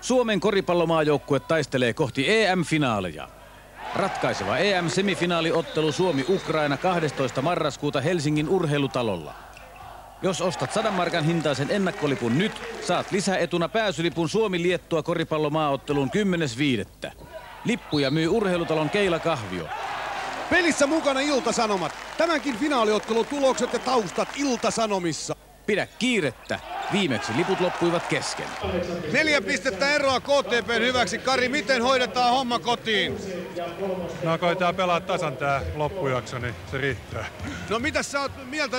Suomen koripallomaajoukkue taistelee kohti EM-finaaleja. Ratkaiseva EM-semifinaaliottelu Suomi-Ukraina 12. marraskuuta Helsingin urheilutalolla. Jos ostat 100 markan hintaisen ennakkolipun nyt, saat lisäetuna pääsylipun Suomi-Liettua koripallomaaotteluun 10.5. Lippuja myy urheilutalon Keila Kahvio. Pelissä mukana Ilta-Sanomat. Tämänkin finaaliottelun tulokset ja taustat Ilta-Sanomissa. Pidä kiirettä. Viimeksi liput loppuivat kesken. 4 pistettä eroa KTP:n hyväksi. Kari, miten hoidetaan homma kotiin? No koetaan pelaa tasan tää loppujakso, niin se riittää. No mitäs sä oot mieltä?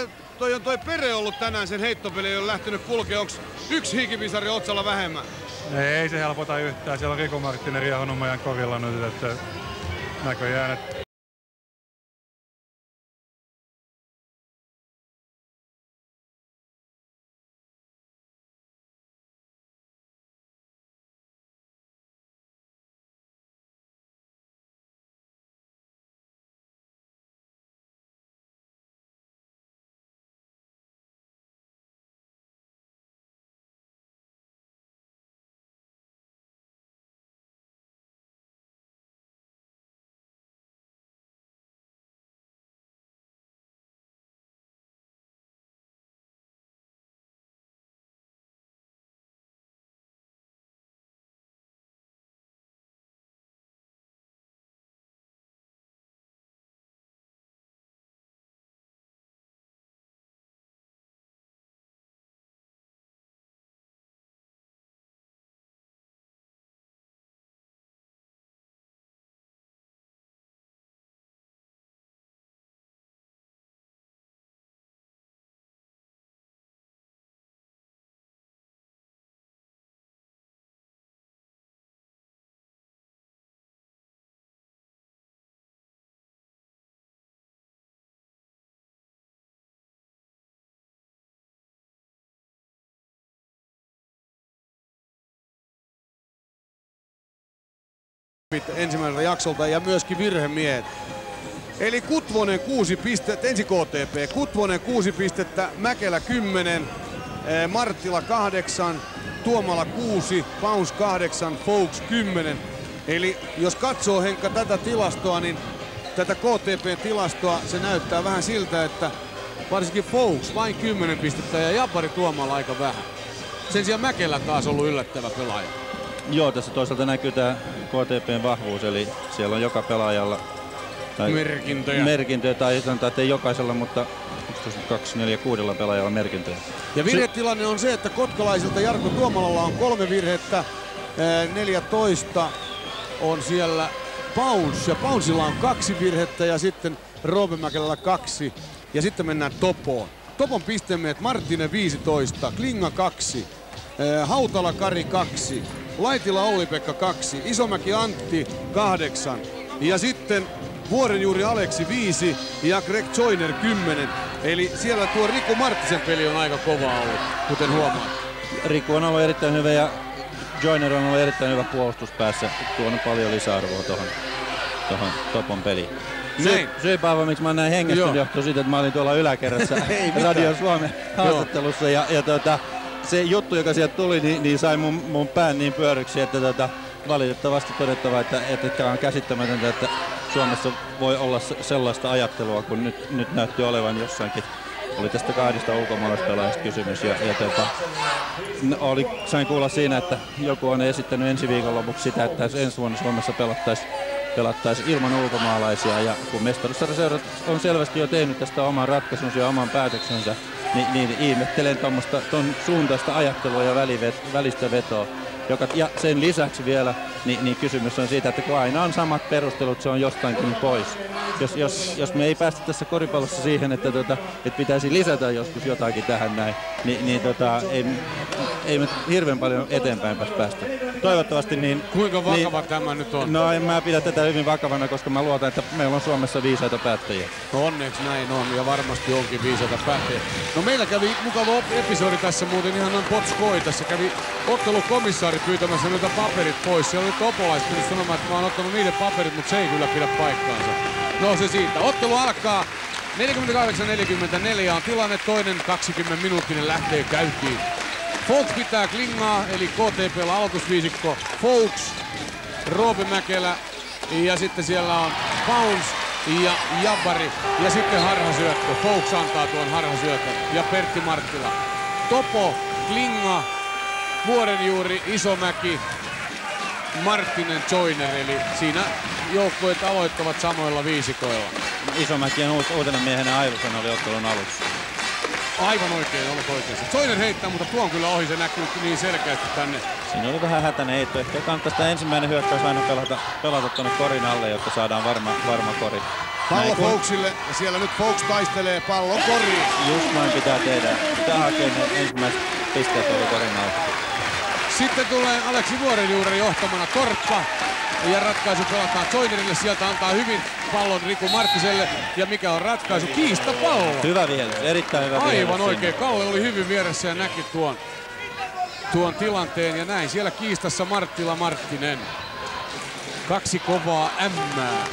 Toi Pere ollut tänään, sen heittopeli ei ole lähtenyt kulkea. Onks yksi hiikipisari otsalla vähemmän? Ei se helpota yhtään. Siellä on Riku Marttinen riehunut meidän korilla nyt, että näköjään, että ensimmäiseltä jaksolta ja myöskin virhemiehet. Eli Kutvonen 6 pistettä, ensi KTP, Kutvonen 6 pistettä, Mäkelä 10, Marttila 8, Tuomala 6, Pauns 8, Fouks 10. Eli jos katsoo Henkka tätä tilastoa, niin tätä KTP:n tilastoa, se näyttää vähän siltä, että varsinkin Fouks vain 10 pistettä ja Jabari Tuomala aika vähän. Sen sijaan Mäkelä taas ollut yllättävä pelaaja. Joo, tässä toisaalta näkyy tämä KTP:n vahvuus, eli siellä on joka pelaajalla merkintöjä tai sanotaan, että ei jokaisella, mutta 2, 4, 6 pelaajalla merkintöjä. Ja virhetilanne on se, että kotkalaisilta Jarkko Tuomalalla on 3 virhettä, 14 on siellä Pauns ja Paunsilla on 2 virhettä ja sitten Roope Mäkelällä 2 ja sitten mennään Topoon. Topon pistemiehet Marttinen 15, Klinga 2, Hautala Kari 2, Laitila Olli-Pekka 2, Isomäki Antti 8 ja sitten Vuorenjuuri Aleksi 5 ja Greg Joyner 10. Eli siellä tuo Riku Marttisen peli on aika kova ollut, kuten huomaat. Riku on ollut erittäin hyvä ja Joyner on ollut erittäin hyvä puolustuspäässä. Tuonut paljon lisäarvoa tuohon Topon peliin. Syypäivä, miksi mä oon näin hengestynyt, johtuu siitä, että mä olin tuolla yläkerrassa Radio Suomen haastattelussa ja se juttu, joka sieltä tuli, niin sai mun pään niin pyöryksi, että valitettavasti todettava, että on käsittämätöntä, että Suomessa voi olla sellaista ajattelua, kun nyt näytti olevan jossainkin. Oli tästä 2 ulkomaalaispelaajasta kysymys sain kuulla siinä, että joku on esittänyt ensi viikonlopuksi sitä, että ensi vuonna Suomessa pelattaisiin ilman ulkomaalaisia ja kun mestaruussarjaseurat on selvästi jo tehnyt tästä oman ratkaisunsa ja oman päätöksensä, niin ihmettelen ton suuntaista ajattelua ja välistä vetoa. Ja sen lisäksi vielä niin kysymys on siitä, että kun aina on samat perustelut, se on jostainkin pois. Jos me ei päästä tässä koripallossa siihen, että pitäisi lisätä joskus jotakin tähän näin, ei me hirveän paljon eteenpäin päästä. Toivottavasti niin. Kuinka vakava tämä nyt on? No en mä pidä tätä hyvin vakavana, koska mä luotan, että meillä on Suomessa viisaita päättäjiä. No onneksi näin on ja varmasti onkin viisaita päättäjiä. No meillä kävi mukava episodi tässä muuten ihan noin Potskoi. Tässä kävi ottelukomissaari pyytämässä noita paperit pois. Siellä oli topolaiset nyt sanomaan, että mä oon ottanut niiden paperit, mutta se ei kyllä pidä paikkaansa. No se siitä. Ottelu alkaa. 48-44 on tilanne. Toinen 20-minuuttinen lähtee käyntiin. Fowlkes pitää Klingaa, eli KTP:llä aloitusviisikko Fowlkes, Roope Mäkelä ja sitten siellä on Pounce ja Jabbari ja sitten harhasyöttö. Fowlkes antaa tuon harhasyötön ja Pertti Marttila. Topo, Klinga, Vuorenjuuri, Isomäki, Marttinen, Joyner, eli siinä joukkueet aloittavat samoilla viisikoilla. Isomäki on uutena miehenä Aivosen oli ottelun alussa. Aivan oikein, olet oikeassa. Joyner heittää, mutta tuo on kyllä ohi, se näkyy niin selkeästi tänne. Siinä oli vähän hätäinen heitto. Ehkä kannattaa sitä ensimmäinen hyökkäys aina pelata tuonne korin alle, jotta saadaan varma kori. Pallo Fowlkesille ja siellä nyt Fowlkes taistelee pallon koriin. Just noin pitää tehdä. Pitää hakea ne ensimmäiset pisteet tuolla korin alle. Sitten tulee Aleksi Vuorenjuuri johtamana Torppa. Ja ratkaisu pelataan Joynerille, sieltä antaa hyvin pallon Riku Marttiselle. Ja mikä on ratkaisu? Kiista pallo. Hyvä vihelys, erittäin hyvä vihelys. Aivan oikein, Kalle oli hyvin vieressä ja näki tuon tilanteen. Ja näin siellä kiistassa Marttila Marttinen. Kaksi kovaa ämmää.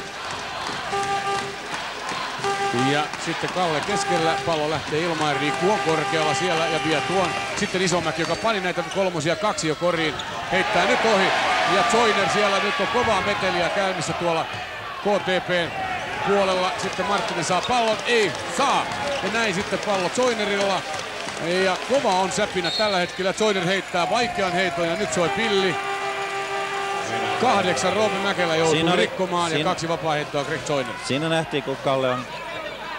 Ja sitten Kalle keskellä, pallo lähtee ilmaan, Riku on korkealla siellä ja vie tuon. Sitten Isomäki, joka pani näitä kolmosia kaksi jo koriin, heittää nyt ohi. Ja Joyner siellä nyt on kovaa meteliä käynnissä tuolla KTP:n puolella. Sitten Marttinen saa pallon, ei saa. Ja näin sitten pallo Joynerilla. Ja kova on säpinä tällä hetkellä. Joyner heittää vaikean heiton ja nyt soi pilli. 8 Roope Mäkelä joutuu rikkomaan ja 2 vapaaheittoa Greg Joyner. Siinä nähtiin, kun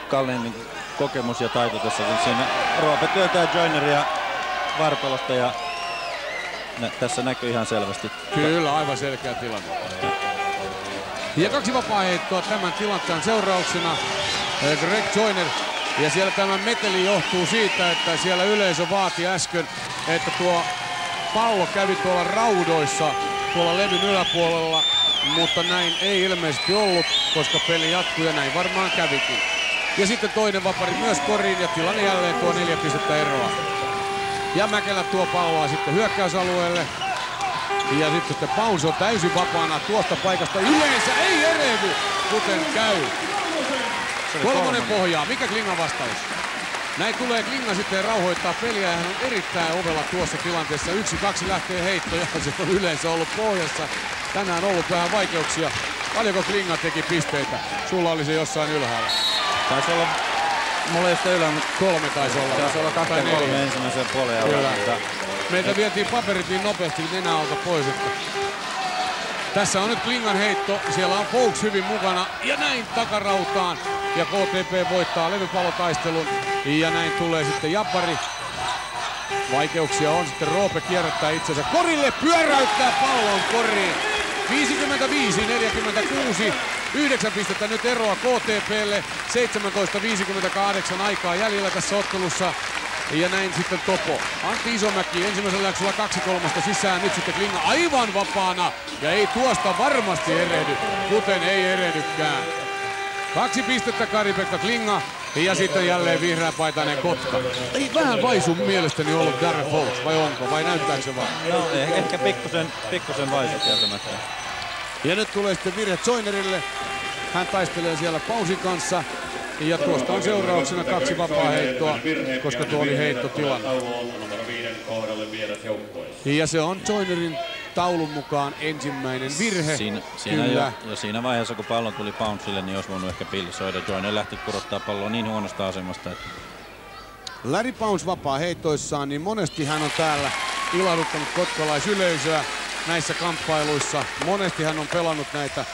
Kallen kokemus ja taito tässä. Siinä Roope työtää Joyneria vartalosta ja tässä näkyy ihan selvästi. Kyllä, aivan selkeä tilanne. Ja 2 vapaaheittoa tämän tilanteen seurauksena Greg Joyner. Ja siellä tämä meteli johtuu siitä, että siellä yleisö vaati äsken, että tuo pallo kävi tuolla raudoissa tuolla levyn yläpuolella, mutta näin ei ilmeisesti ollut, koska peli jatkuu ja näin varmaan kävikin. Ja sitten toinen vapari myös koriin ja tilanne jälleen tuo 4 pistettä eroa. Ja Mäkelä tuo palloa sitten hyökkäysalueelle. Ja sitten Pounce on täysin vapaana tuosta paikasta. Yleensä ei erehdy, kuten käy. Kolmonen pohjaa. Mikä Klingan vastaus? Näin tulee Klinga sitten rauhoittaa peliä ja hän on erittäin ovella tuossa tilanteessa. 1-2 lähtee heitto ja se on yleensä ollut pohjassa. Tänään on ollut vähän vaikeuksia. Paljonko Klinga teki pisteitä? Sulla oli se jossain ylhäällä. Taisi olla, mulla ei sitä ylhäällä, mutta 3 taisi olla. Taisi olla 2-3 ensimmäisen puolen alla. Meiltä vietiin paperit niin nopeasti nenä alta pois. Että tässä on nyt Klingan heitto. Siellä on Fowlkes hyvin mukana ja näin takarautaan. Ja KTP voittaa levypallotaistelun. Ja näin tulee sitten Jabbari. Vaikeuksia on sitten, Roope kierrättää itsensä korille, pyöräyttää pallon koriin. 55-46, 9 pistettä nyt eroa KTP:lle, 17.58 aikaa jäljellä tässä ottelussa. Ja näin sitten Topo. Antti Isomäki ensimmäisellä jaksolla 2-3 sisään, nyt sitten Klinga aivan vapaana. Ja ei tuosta varmasti erehdy, kuten ei erehdykään. 2 pistettä Kari-Pekka Klinga. Ja sitten jälleen vihreäpaitainen Kotka. Ei vähän vaisu mielestäni ollut Darren Fowlkes, vai onko? Vai näyttääkö se vaan? No ehkä pikkusen vaisu kieltämättä. Ja nyt tulee sitten virhe Joynerille. Hän taistelee siellä Pouncein kanssa. Ja tuosta on seurauksena 2 vapaaheittoa, koska tuo oli heittotilanne. Ja se on Joynerin taulun mukaan ensimmäinen virhe. Siinä vaiheessa, kun pallo tuli Pouncelle, niin olisi voinut ehkä pillisoida. Joyner lähti kurottaa palloa niin huonosta asemasta. Että Larry Pounce vapaaheitoissaan, niin monesti hän on täällä ilahduttanut kotkalaisyleisöä näissä kamppailuissa. Monesti hän on pelannut näitä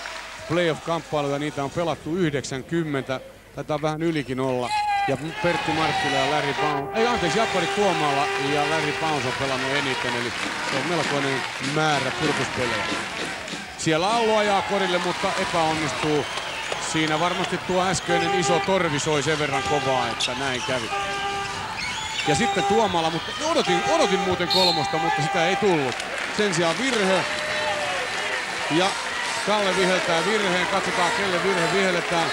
playoff-kamppailuja, niitä on pelattu 90. Taitaa vähän ylikin olla. Ja Pertti Marttila ja Larry Pounce, Jabbari Tuomala ja Larry Pounce on pelannut eniten, eli se on melkoinen määrä purkuspelejä. Siellä Allo ajaa korille, mutta epäonnistuu. Siinä varmasti tuo äskeinen iso torvi soi sen verran kovaa, että näin kävi. Ja sitten Tuomala, mutta odotin muuten 3, mutta sitä ei tullut. Sen sijaan virhe. Ja Kalle viheltää virheen, katsotaan kelle virhe vihelletään.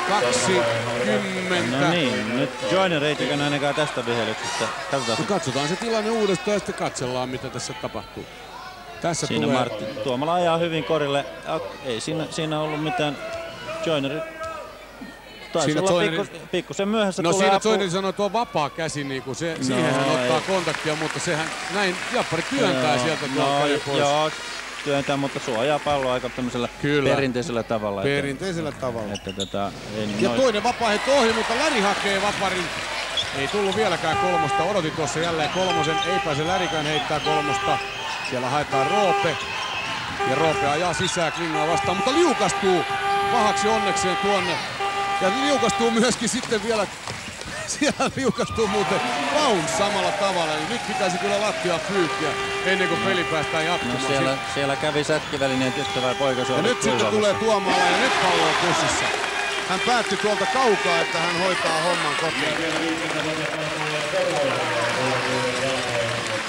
20. No niin, nyt Joyner ei tykännyt ainakaan tästä vihelyksestä. Katsotaan se tilanne uudestaan ja sitten katsellaan mitä tässä tapahtuu. Tässä siinä tulee Tuomala ajaa hyvin korille. Ei siinä ollut mitään. Joyner Taisi olla pikkusen myöhässä no tulee siinä apu. Zoineri sanoi, että tuo vapaa käsi, niinku siihen hän ottaa kontaktia, mutta sehän näin Jappari työntää sieltä tuolta pois. Joo, työntää, mutta suojaa palloa aika tämmöisellä perinteisellä tavalla. Perinteisellä tavalla. Ja toinen vapaaheitto ohi, mutta Läri hakee vaparin. Ei tullut vieläkään kolmosta, odotin tuossa jälleen kolmosen, ei pääse Lärikään heittää kolmosta. Siellä haetaan Roope. Ja Roope ajaa sisään Klingaa vastaan, mutta liukastuu pahaksi onnekseen tuonne. Ja liukastuu myöskin sitten vielä, siellä liukastuu muuten Pauns samalla tavalla. Eli nyt pitäisi kyllä lattiaa pyyhkiä ennen kuin peli päästään jatkumaan. No siellä kävi sätkivälineen tyttö vai poika. Ja nyt sitten tulee Tuomala ja nyt pallo on pussissa. Hän päätti tuolta kaukaa, että hän hoitaa homman kotiin.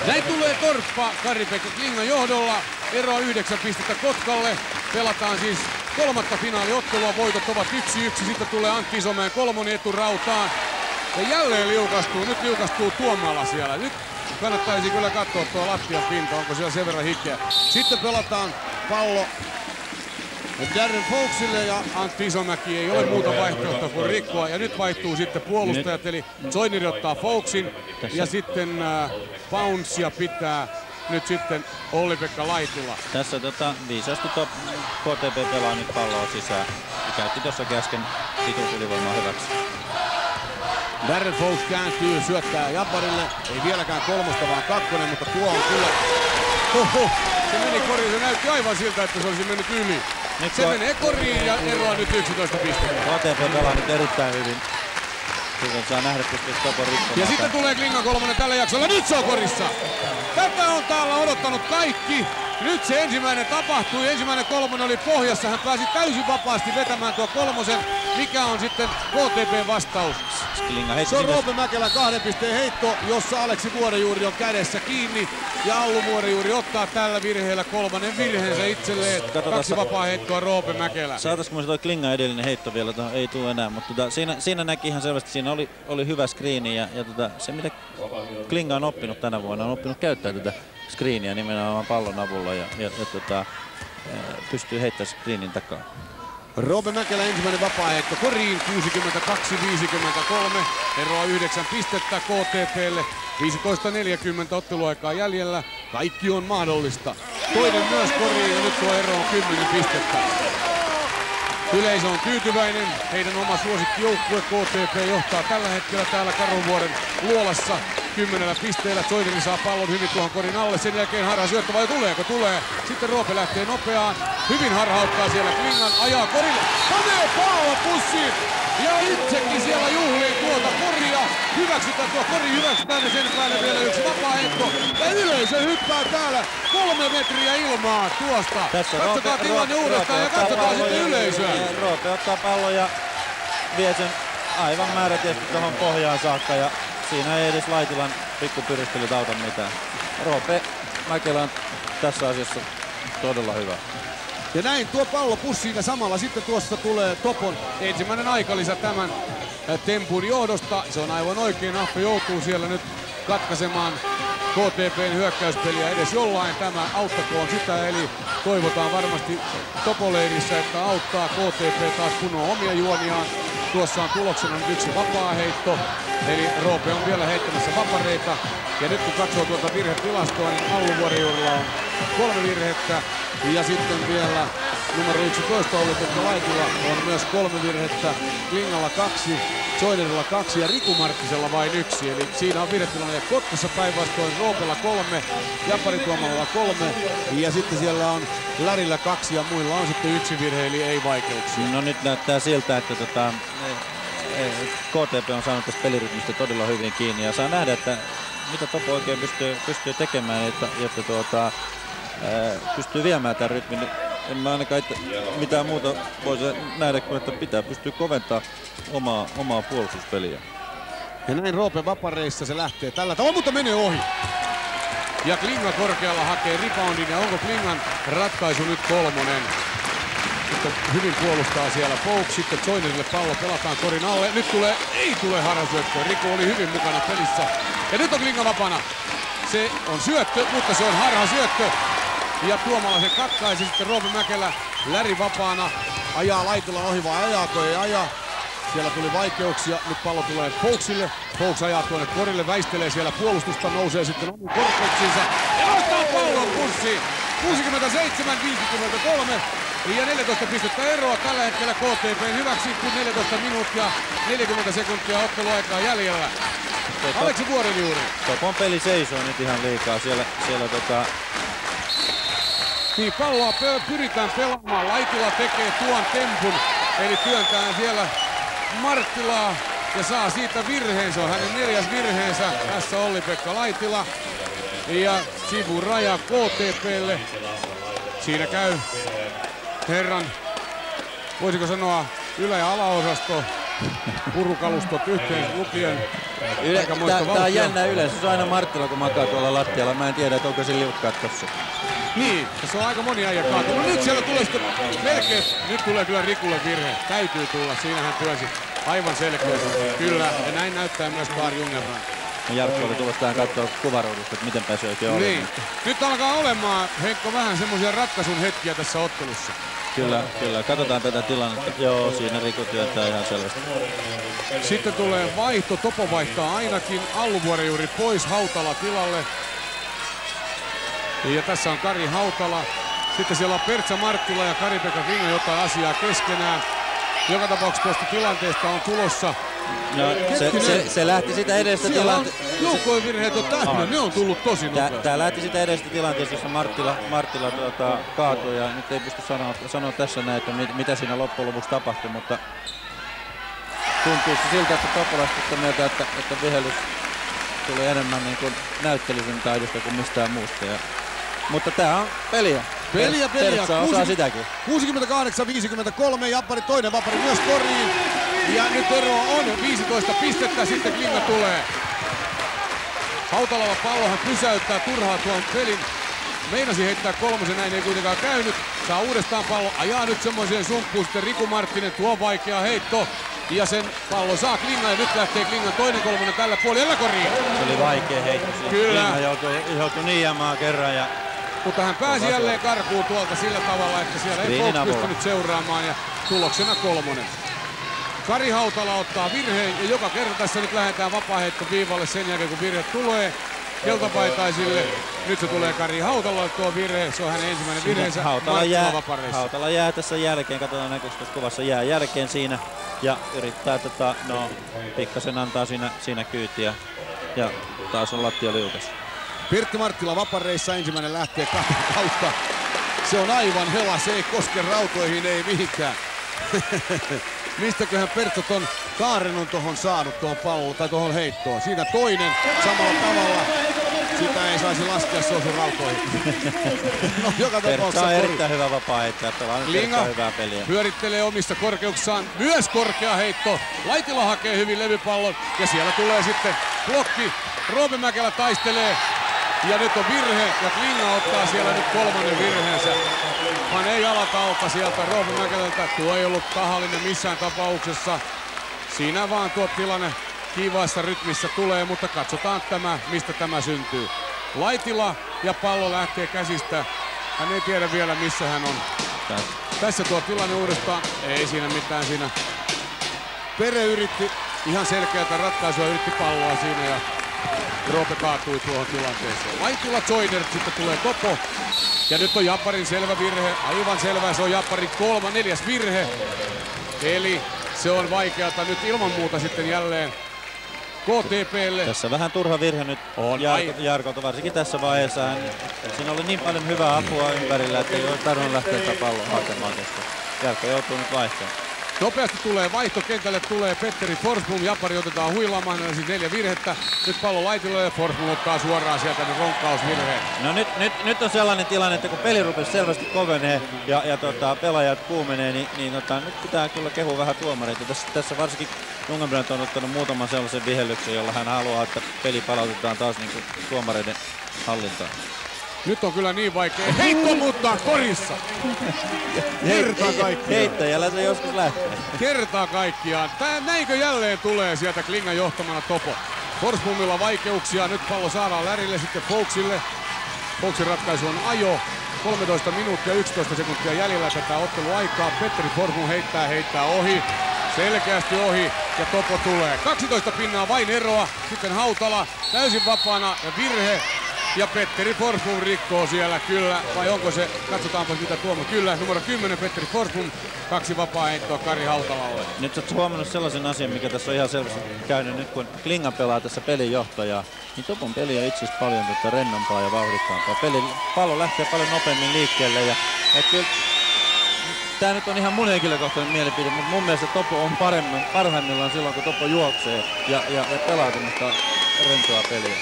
Näin tulee torppa Kari-Pekka Klingan johdolla. Eroa 9 pistettä Kotkalle. Pelataan siis kolmatta finaaliottelua. Voitot ovat 1-1. Sitten tulee Antti Isomäen kolmonen eturautaan. Ja jälleen liukastuu. Nyt liukastuu Tuomala siellä. Nyt kannattaisi kyllä katsoa tuo lattian pinta. Onko siellä sen verran hikeä. Sitten pelataan pallo Darren Folksille ja Antti Isomäki ei ole muuta vaihtoehtoa kuin rikkoa. Ja nyt vaihtuu sitten puolustajat, eli Zoineri ottaa Folksin ja sitten Poundsia pitää nyt sitten Olli-Pekka Laitila. Tässä viisaasti KTP pelaa nyt palloa sisään. Ja käytti tuossa äsken pituusylivoimaa hyväksi. Darren Folks kääntyy, syöttää Jabbarille. Ei vieläkään kolmosta, vaan kakkonen, mutta tuo on kyllä... Oho, se meni koriin, se näytti aivan siltä, että se olisi mennyt yli. Se menee koriin ja eroa nyt 11 pistettä. KTP pelaa nyt erittäin hyvin. Sitten saa nähdä, pystyy Topon rikkomaan. Ja sitten tulee Klingan kolmonen tällä jaksolla. Nyt se on korissa. Tätä on täällä odottanut kaikki. Nyt se ensimmäinen tapahtui. Ensimmäinen kolmonen oli pohjassa. Hän pääsi täysin vapaasti vetämään tuo kolmosen. Mikä on sitten KTP:n vastaus? Se on Roope Mäkelän 2 pisteen heitto, jossa Aleksi Vuorenjuuri on kädessä kiinni. Ja Allu Vuorenjuuri ottaa tällä virheellä kolmannen virheensä itselleen. 2 vapaa heittoa Roope Mäkelä. Saataisiko me se toi Klingan edellinen heitto vielä? Ei tule enää, mutta siinä näki ihan selvästi, siinä oli hyvä screeni. Ja se mitä Klinga on oppinut tänä vuonna, on oppinut käyttää tätä screeniä nimenomaan pallon avulla ja pystyy heittämään screenin takaa. Roope Mäkelä ensimmäinen vapaaheitto koriin, 62-53, eroa 9 pistettä KTP:lle, 15:40 otteluaikaa jäljellä, kaikki on mahdollista. Toinen myös koriin ja nyt tuo ero on 10 pistettä. Yleisö on tyytyväinen, heidän oma suosikkijoukkue KTP johtaa tällä hetkellä täällä Karhunvuoren luolassa 10 pisteellä. Zoineri saa pallon hyvin tuohon korin alle, sen jälkeen harha syöttö vai tuleeko? Tulee. Sitten Roope lähtee nopeaan, hyvin harhauttaa siellä Klingan, ajaa korille, panee pallo pussiin ja itsekin siellä juhlii tuota koria. Hyväksytään tuo kori, hyväksytään ja sen päälle vielä yksi vapaaheitto. Ja yleisö hyppää täällä 3 metriä ilmaa tuosta. Tässä katsotaan tilanne uudestaan ja katsotaan sitten yleisöä. Roope ottaa pallon ja vie sen aivan määrätietoisesti tuohon pohjaan saakka. Ja siinä ei edes Laitilan pikkupyristelyt auta mitään. Roope Mäkelä on tässä asiassa todella hyvä. Ja näin tuo pallo pussiin ja samalla sitten tuossa tulee Topon ensimmäinen aikalisä tämän tempun johdosta. Se on aivan oikein, Affe joutuu siellä nyt katkaisemaan KTP:n hyökkäyspeliä edes jollain. Tämä auttakoon sitä, eli toivotaan varmasti Topoleirissä, että auttaa KTP taas kunnon omia juoniaan. Tuossa on tuloksena nyt yksi vapaaheitto, eli Roope on vielä heittämässä vapareita. Ja nyt kun katsoo tuota virhetilastoa, niin Allu Vuorenjuurilla on 3 virhettä. Ja sitten vielä numero 11 Olli-Pekka Laitila on myös 3 virhettä. Klingalla 2, Zoinerilla 2 ja Riku Marttisella vain 1. Eli siinä on virhetilanne. Ja Kotkassa päinvastoin Roopella 3, Jappari Tuomalalla 3. Ja sitten siellä on Lärillä 2 ja muilla on sitten 1 virhe, eli ei vaikeuksia. No nyt näyttää siltä, että KTP on saanut tästä pelirytmistä todella hyvin kiinni. Ja saa nähdä, että mitä Topo oikein pystyy tekemään, jotta pystyy viemään tämän rytmin. En mä ainakaan mitään muuta voisi nähdä kuin, että pystyy koventamaan omaa puolustuspeliä. Ja näin Roope vapareissa se lähtee tällä tavalla, mutta menee ohi. Ja Klinga korkealla hakee reboundin ja onko Klingan ratkaisu nyt kolmonen? Sitten hyvin puolustaa siellä Pouk, sitten Zoinerille pallo pelataan korin alle. Nyt ei tule harhasyöttöä, Riku oli hyvin mukana pelissä. Ja nyt on Klinga vapaana. Se on syöttö, mutta se on harhasyöttö. Ja Tuomala sen katkaisi, sitten Roope Mäkelä Läri vapaana. Ajaa Laitila ohi vai ajaako ei aja. Siellä tuli vaikeuksia, nyt pallo tulee Folksille. Folks ajaa tuonne korille, väistelee siellä puolustusta, nousee sitten omiin korkeuksiinsa ja nostaa pallon pussiin. 67-53 ja 14 pistettä eroa tällä hetkellä KTP:n hyväksi, kun 14 minuuttia 40 sekuntia otteluaikaa jäljellä. Aleksi Vuorijuuri. Topon peli seisoo nyt ihan liikaa siellä Niin, palloa pyritään pelaamaan. Laitila tekee tuon tempun, eli työntää siellä Marttilaa ja saa siitä virheen. Se on hänen 4. virheensä. Tässä Olli-Pekka Laitila. Ja sivuraja KTP:lle. Siinä käy herran, voisiko sanoa, ylä- ja alaosasto, purukalustot yhteen lukien. Tää on jännä yleensä. Se on aina Marttila, kun makaa tuolla lattialla. Mä en tiedä, että onko se liukkaat tossa. Niin, se on aika moni äijä kaatunut. No nyt siellä tulee sitten melkein, nyt tulee kyllä Rikulle virhe. Täytyy tulla, siinä hän työsi aivan selkeästi. Kyllä, ja näin näyttää myös Karl Jungenbrand. Jarkko oli tullut tähän katsoa kuvaruudusta, että miten pääsi oikein Niin. olemaan. Nyt alkaa olemaan, Henkko, vähän semmoisia ratkaisun hetkiä tässä ottelussa. Kyllä. Katsotaan tätä tilannetta. Joo, siinä Riku työntää ihan selvästi. Sitten tulee vaihto, Topo vaihtaa ainakin. Allu Vuorijuuri pois, Hautala tilalle. Ja tässä on Kari Hautala. Sitten siellä on Pertsa Marttila ja Kari-Pekka Klinga jotain asiaa keskenään. Joka tapauksessa tuosta tilanteesta on tulossa. No, se lähti sitä edestä tilanteesta. Joukkojen virheet on täynnä, ne on tullut tosi nopeasti. Tää lähti sitä edestä tilanteesta, jossa Marttila kaatui ja nyt ei pysty sanoa tässä näin, että mitä siinä loppujen lopuksi tapahtui, mutta tuntuu siltä, että Topolasta mieltä, että vihellys tuli enemmän niin kuin näyttelisen taidosta kuin mistään muusta. Mutta tää on peliä. Pertsa osaa sitäkin. 68-53, Jappari toinen vapari myös koriin. Ja nyt ero on 15 pistettä, sitten Klinga tulee. Hautalalla pallohan pysäyttää turhaa tuon pelin. Meinasi heittää kolmosen, näin ei kuitenkaan käynyt. Saa uudestaan pallo, ajaa nyt semmoiseen sumppuun sitten Riku Marttinen, tuo vaikea heitto. Ja sen pallo saa Klinga ja nyt lähtee Klingan toinen kolmonen tällä puolella koriin. Se oli vaikea heitto. Kyllä. Klinga joutui niiaamaan kerran ja mutta hän pääsi jälleen karkuun tuolta sillä tavalla, että siellä ei Fox pystynyt seuraamaan ja tuloksena kolmonen. Kari Hautala ottaa virheen ja joka kerta tässä nyt lähdetään vapaaheittoviivalle sen jälkeen kun virhe tulee keltapaitaisille. Nyt se tulee Kari Hautalalle tuo virhe, se on hänen ensimmäinen virheensä. Hautala jää tässä jälkeen, katsotaan näkyykö tuossa kuvassa, jää jälkeen siinä ja yrittää pikkasen antaa siinä kyytiä ja taas on lattia liukas. Pirtti Marttila vapareissa, ensimmäinen lähtee kautta. Se on aivan hela, se ei koske rautoihin, ei mihinkään. Mistäköhän Pertsa ton kaaren on tohon saanut tuohon palloon tai tuohon heittoon. Siinä toinen samalla tavalla. Sitä ei saisi laskea, se osu rautoihin. No, joka Pertsa on erittäin hyvä vapaa-heittäjä, pelaa nyt Klinga hyvää peliä. Pyörittelee omissa korkeuksissaan, myös korkea heitto. Laitila hakee hyvin levypallon ja siellä tulee sitten blokki. Roope Mäkelä taistelee. Ja nyt on virhe ja Klinga ottaa siellä nyt kolmannen virheensä. Vaan ei alata alta sieltä Roope Mäkelältä. Tuo ei ollut tahallinen missään tapauksessa. Siinä vaan tuo tilanne kiivaassa rytmissä tulee, mutta katsotaan mistä tämä syntyy. Laitila ja pallo lähtee käsistä. Hän ei tiedä vielä missä hän on. Tässä tuo tilanne uudestaan. Ei siinä mitään siinä. Pere yritti ihan selkeätä ratkaisua, yritti palloa siinä ja Roope kaatui tuohon tilanteeseen. Laitila Zoidert, sitten tulee Topo. Ja nyt on Japparin selvä virhe. Aivan selvä, se on Japparin neljäs virhe. Eli se on vaikeata nyt ilman muuta sitten jälleen KTP:lle. Tässä vähän turha virhe nyt Jarkolta, varsinkin tässä vaiheessa. Siinä oli niin paljon hyvää apua ympärillä, että ei ole tarvinnut lähteä pallon hakemaan tästä. Jarkko joutuu nyt vaihtamaan. Nopeasti tulee vaihto, kentälle tulee Petteri Forsblom, Jappari otetaan huilaamaan, hänellä siis 4 virhettä. Nyt pallo Laitilalle ja Forsblom ottaa suoraan sieltä nyt ronkkausvirheen. No nyt on sellainen tilanne, että kun peli rupesi selvästi kovenee ja pelaajat kuumenee, niin nyt pitää kyllä kehua vähän tuomareita. Tässä varsinkin Jungenbrand on ottanut muutaman sellaisen vihellyksen, jolla hän haluaa, että peli palautetaan taas niin kuin tuomareiden hallintaan. Nyt on kyllä niin vaikea heitto muuttaa korissa. Kertaa kaikkiaan. Heittäjällä se joskus lähtee. Kertaa kaikkiaan. Näinkö jälleen tulee sieltä Klingan johtamana Topo. Forsblomilla vaikeuksia. Nyt pallo saadaan Lärille sitten Folksille. Folksin ratkaisu on ajo. 13 minuuttia 11 sekuntia jäljellä tätä otteluaikaa. Petteri Forsblom heittää ohi. selkeästi ohi ja Topo tulee. 12 pinnaa vain eroa. Sitten Hautala täysin vapaana ja virhe. Ja Petteri Forsblom rikkoo siellä kyllä, vai onko se, katsotaanpa mitä Tuomo, kyllä, numero 10 Petteri Forsblom, 2 vapaa-heittoa Kari Hautalalle. Nyt sä oot huomannut sellaisen asian, mikä tässä on ihan selvästi käynyt nyt, kun Klinga pelaa tässä pelinjohtajaa, niin Topon peli on itse asiassa paljon rennompaa ja vauhdikkaampaa. Pallo lähtee paljon nopeammin liikkeelle ja kyllä tää nyt on ihan mun henkilökohtainen mielipide, mutta mun mielestä Topo on parhaimmillaan silloin, kun Topo juoksee ja pelaa tämmöistä rentoa peliä.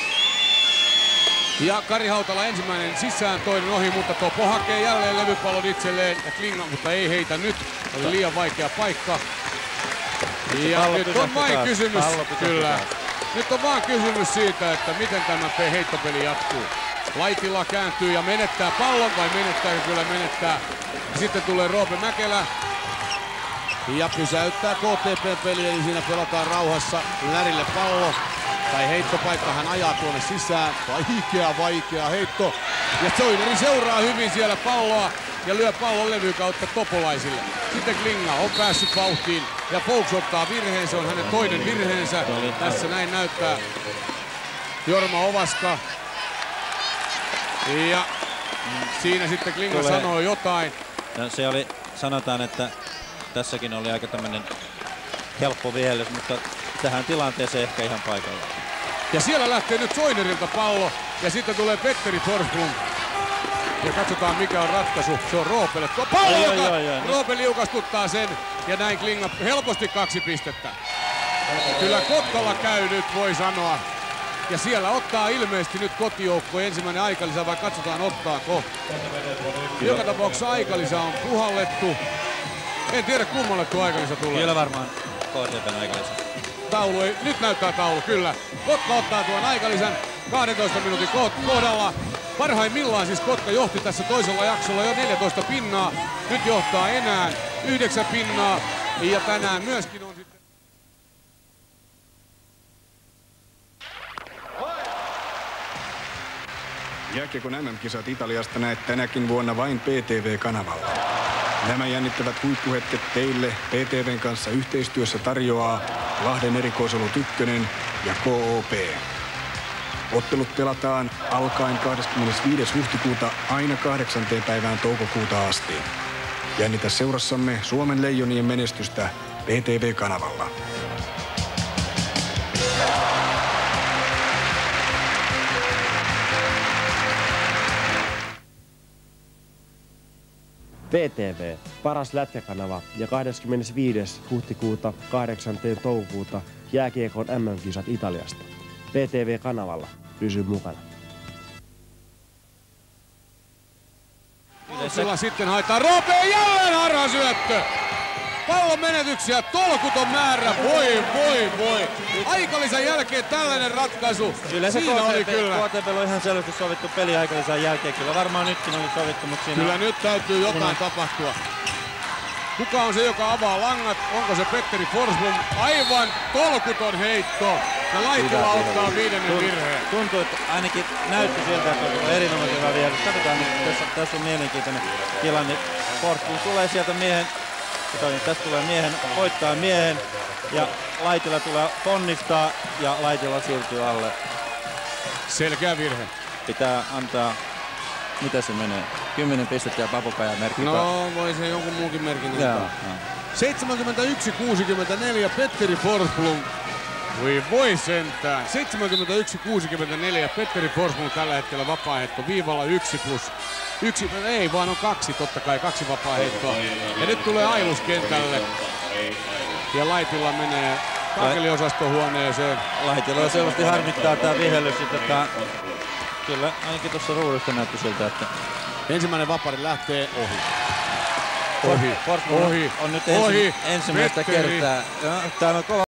Ja Kari Hautala ensimmäinen sisään, toinen ohi, mutta Topo hakee jälleen levypallon itselleen ja Klinga, mutta ei heitä nyt. Oli liian vaikea paikka. Ja nyt on vain kysymys, kyllä. Nyt on vaan kysymys siitä, että miten tämä heittopeli jatkuu. Laitila kääntyy ja menettää pallon, vai menettääkö? Kyllä menettää. Sitten tulee Roope Mäkelä. Ja pysäyttää KTP-peli, eli siinä pelataan rauhassa. Lärille pallo. Tai heittopaikka, hän ajaa tuonne sisään. Vaikea heitto. Ja Soineri seuraa hyvin siellä palloa ja lyö pallon levy kautta topolaisille. Sitten Klinga on päässyt vauhtiin ja Fouks ottaa virheen. Se on hänen toinen virheensä. Tässä näin näyttää Jorma Ovaska. Ja siinä sitten Klinga sanoo jotain. Ja se oli, sanotaan, että tässäkin oli aika tämmönen helppo vihellys, mutta tähän tilanteeseen ehkä ihan paikallaan. Ja siellä lähtee nyt Soinerilta pallo ja sitten tulee Petteri Forsblom. Ja katsotaan mikä on ratkaisu. Se on Roopelle. Pallo, joka Roope liukastuttaa sen ja näin Klinga helposti 2 pistettä. Kyllä Kotkalla käy nyt, voi sanoa. Ja siellä ottaa ilmeisesti nyt kotijoukko ensimmäinen aikalisä, vai katsotaan ottaako. Joka tapauksessa aikalisä on puhallettu. En tiedä kummalle tuo aikalisä tulee. Kyllä varmaan KTP:n aikalisä. Taulu ei, nyt näyttää taulu, kyllä. Kotka ottaa tuon aikalisän 12 minuutin kohdalla. Parhaimmillaan siis Kotka johti tässä toisella jaksolla jo 14 pinnaa. Nyt johtaa enää 9 pinnaa. Ja tänään myöskin on sitten... Jääkiekon MM-kisat Italiasta näet tänäkin vuonna vain PTV-kanavalla. Nämä jännittävät huippuhetket teille PTVn kanssa yhteistyössä tarjoaa Lahden erikoisolut 1 ja KOP. Ottelut pelataan alkaen 25. huhtikuuta aina 8. päivään toukokuuta asti. Jännitä seurassamme Suomen Leijonien menestystä PTV-kanavalla. PTV, paras lätkäkanava ja 25. huhtikuuta 8. toukokuuta jääkiekon MM-kisat Italiasta. PTV-kanavalla. Pysy mukana. Sillä sitten haetaan Roopeen jälleen harhasyöttö. Pallon menetyksiä tolkuton määrä. Voi. Aikalisän jälkeen tällainen ratkaisu. Kyllä se siinä oli kyllä. KTP on ihan selvästi sovittu peli aikalisän jälkeen. Kyllä varmaan nytkin oli sovittu, mutta siinä... Kyllä nyt täytyy jotain tapahtua. Kuka on se, joka avaa langat? Onko se Petteri Forsblom? Aivan tolkuton heitto. Ja Laitila ottaa 5. virheen. Tuntuu, että ainakin näytti siltä, että on erinomaisen hyvä vielä. Katsotaan, tässä on mielenkiintoinen tilanne. Forsblom tulee sieltä miehen. Tässä tulee miehen, voittaa miehen ja Laitila tulee ponnistaa ja Laitila siirtyy alle. Selkeä virhe. Pitää antaa, mitä se menee, 10 pistettä ja papukajan merkki. No voi se jonkun muunkin merkin antaa. 71-64 Petteri Forsblom. Voi sentään. 71-64 Petteri Forsblom tällä hetkellä vapaaheitto viivalla 1+1, ei vaan on 2, totta kai 2 vapaaheittoa. Ja nyt tulee Ailus kentälle. Ja Laitila menee takeliosastohuoneeseen. Laitila selvästi harmittaa tää vihellys. Kyllä ainakin tuossa ruudusta näytti siltä, että... Ensimmäinen vapari lähtee ohi. Forsblom on nyt ensimmäistä kertaa. Täällä on kova